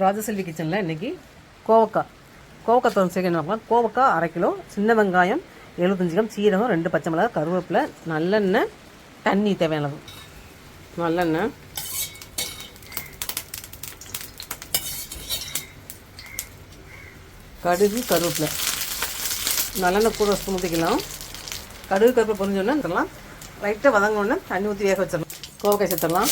ராஜசெல்வி கிச்சனில் இன்றைக்கி கோவக்காய் தோரம் செய்யணும். கோவக்காய் 1/2 கிலோ, சின்ன வெங்காயம் 75 கிராம், சீரகம் 2 பச்சை மிளகாய், கருவேப்பிலை, நல்லெண்ணெய், தண்ணி தேவையானது. நல்லெண்ணெய், கடுகு, கருவேப்பிலை. நல்லெண்ணெய் கூட ஸ்பூன் ஊற்றிக்கலாம். கடுகு கருவேப்பிலை பொரிஞ்சோடனே எடுத்துடலாம். லைட்டாக வதங்கினோடனே தண்ணி ஊற்றி வேக வச்சிடலாம். கோவக்காய் சேர்த்துடலாம்.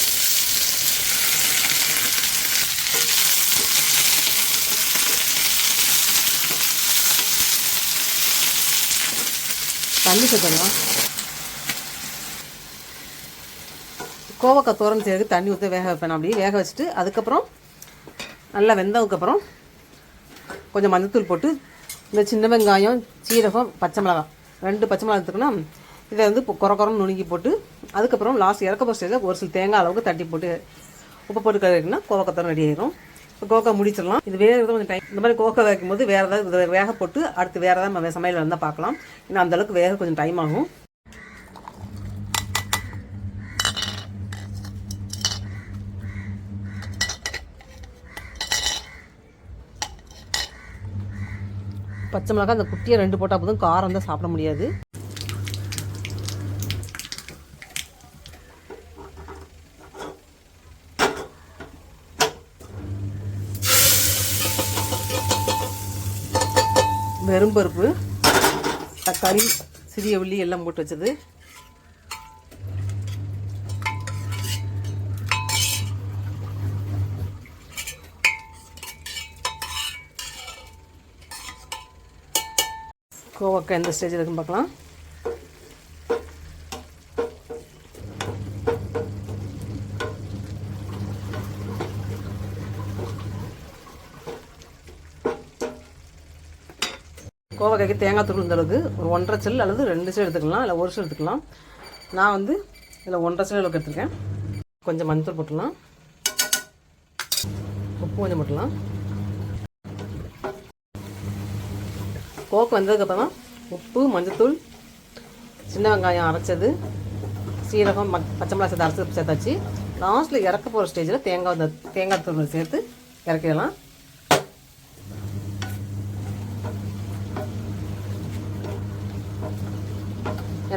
தண்ணி சேர்த்துடலாம். கோவக்காய் தோரம் செய்யறதுக்கு தண்ணி ஊற்றி வேக வைப்பேன். அப்படியே வேக வச்சுட்டு அதுக்கப்புறம் நல்லா வெந்ததுக்கப்புறம் கொஞ்சம் மஞ்சத்தூள் போட்டு இந்த சின்ன வெங்காயம், சீரகம், பச்சை மிளகாய் 2 பச்சை மிளகாய் எடுத்துக்கணும். இதை வந்து குறன்னு நுணுங்கி போட்டு அதுக்கப்புறம் லாஸ்ட் இறக்க போகிற ஸ்டேஜில் ஒரு சில தேங்காய் அளவுக்கு தட்டி போட்டு உப்பு போட்டு கழுவினா கோவக்காய் தோரம் ரெடி ஆகிடும். இப்போ கோவக்காய் முடிச்சிடலாம். இது வேறு கொஞ்சம் டைம். இந்த மாதிரி கோவக்காய் வைக்கும் போது வேறு ஏதாவது வேக போட்டு அடுத்து வேறு ஏதாவது நம்ம சமையல் இருந்தால் பார்க்கலாம். ஏன்னா அந்தளவுக்கு வேக கொஞ்சம் டைம் ஆகும். பச்சை மிளகாய் அந்த குட்டியை 2 போட்டால் போதும், காரம் தான் சாப்பிட முடியாது. வெறும்பருப்பு, தக்காளி, சிறிய உள்ளி எல்லாம் போட்டு வச்சது. கோவக்காய் எந்த ஸ்டேஜில் இருக்குன்னு பார்க்கலாம். கோவக்காய்க்கு தேங்காய் தூள் இந்த அளவுக்கு ஒரு 1.5 செல் அல்லது 2 செல் எடுத்துக்கலாம், இல்லை 1 செல் எடுத்துக்கலாம். நான் வந்து இதில் 1.5 செல் அளவுக்கு எடுத்துருக்கேன். கொஞ்சம் மஞ்சள் போட்டுடலாம், உப்பு கொஞ்சம் போட்டுடலாம். கோவக்காய் வந்ததுக்கப்புறம் உப்பு, மஞ்சத்தூள், சின்ன வெங்காயம் அரைச்சது, சீரகம், பச்சை மிளகாய் சேர்த்து அரைச்சி சேர்த்தாச்சு. லாஸ்ட்டில் இறக்க போகிற ஸ்டேஜில் தேங்காய் தூள் சேர்த்து இறக்கிடலாம்.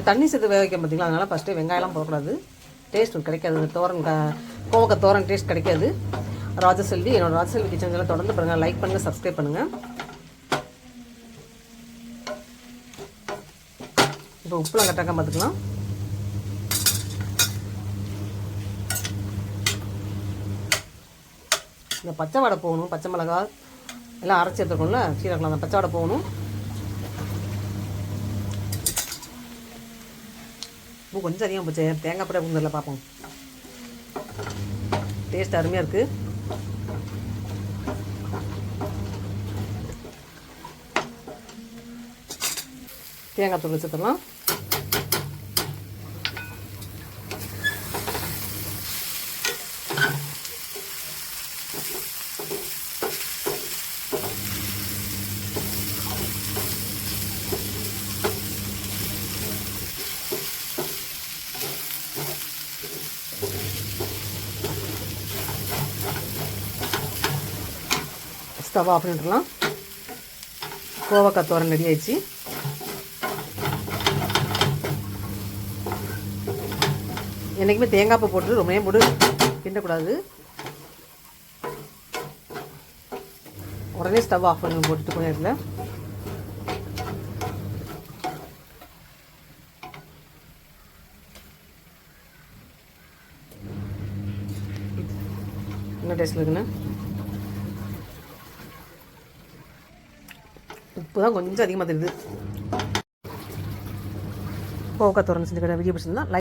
தண்ணி சேர்த்து வேக வைக்க பார்த்தீங்களா, அதனால் ஃபஸ்ட்டு வெங்காயம்லாம் போடக்கூடாது. டேஸ்ட் கிடைக்காது. கோவக்காய் தோரன் டேஸ்ட் கிடைக்காது. ராஜசெல்வி, என்னோடய ராஜசெல்வி கிச்சன் எல்லாம் தொடர்ந்து பாருங்கள். லைக் பண்ணுங்கள், சப்ஸ்கிரைப் பண்ணுங்கள். இப்போ உப்புலாம் கட்டாக்க பார்த்துக்கலாம். இந்த பச்சை வடை போகணும். பச்சை மிளகாய் எல்லாம் அரைச்சி எடுத்துருக்கோம்ல, சீரகம், அந்த பச்சை வடை போகணும். உப்பு கொஞ்சம் அதிகம் போச்சு. தேங்காய் படை பூந்தரில் பார்ப்போம். டேஸ்ட் அருமையாக இருக்குது. தேங்காய் தூள் வச்சுக்கலாம். ஸ்டவ் ஆஃப் பண்ணிடலாம். கோவக்காய் தோரன் ரெடி ஆயிடுச்சு. என்றைக்குமே தேங்காய் பூ போட்டு ரொம்ப நேரம் போட்டு கிண்டக்கூடாது. உடனே ஸ்டவ் ஆஃப் பண்ணி போட்டுட்டு கொஞ்ச நேரத்தில் என்ன டேஸ்ட்டில் இருக்குன்னு. உப்பு தான் கொஞ்சம் அதிகமாக தெரியுது. கோவக்காய் தோரன் செஞ்சுக்கிற வீடியோ பிடிச்சிருந்தா லைக்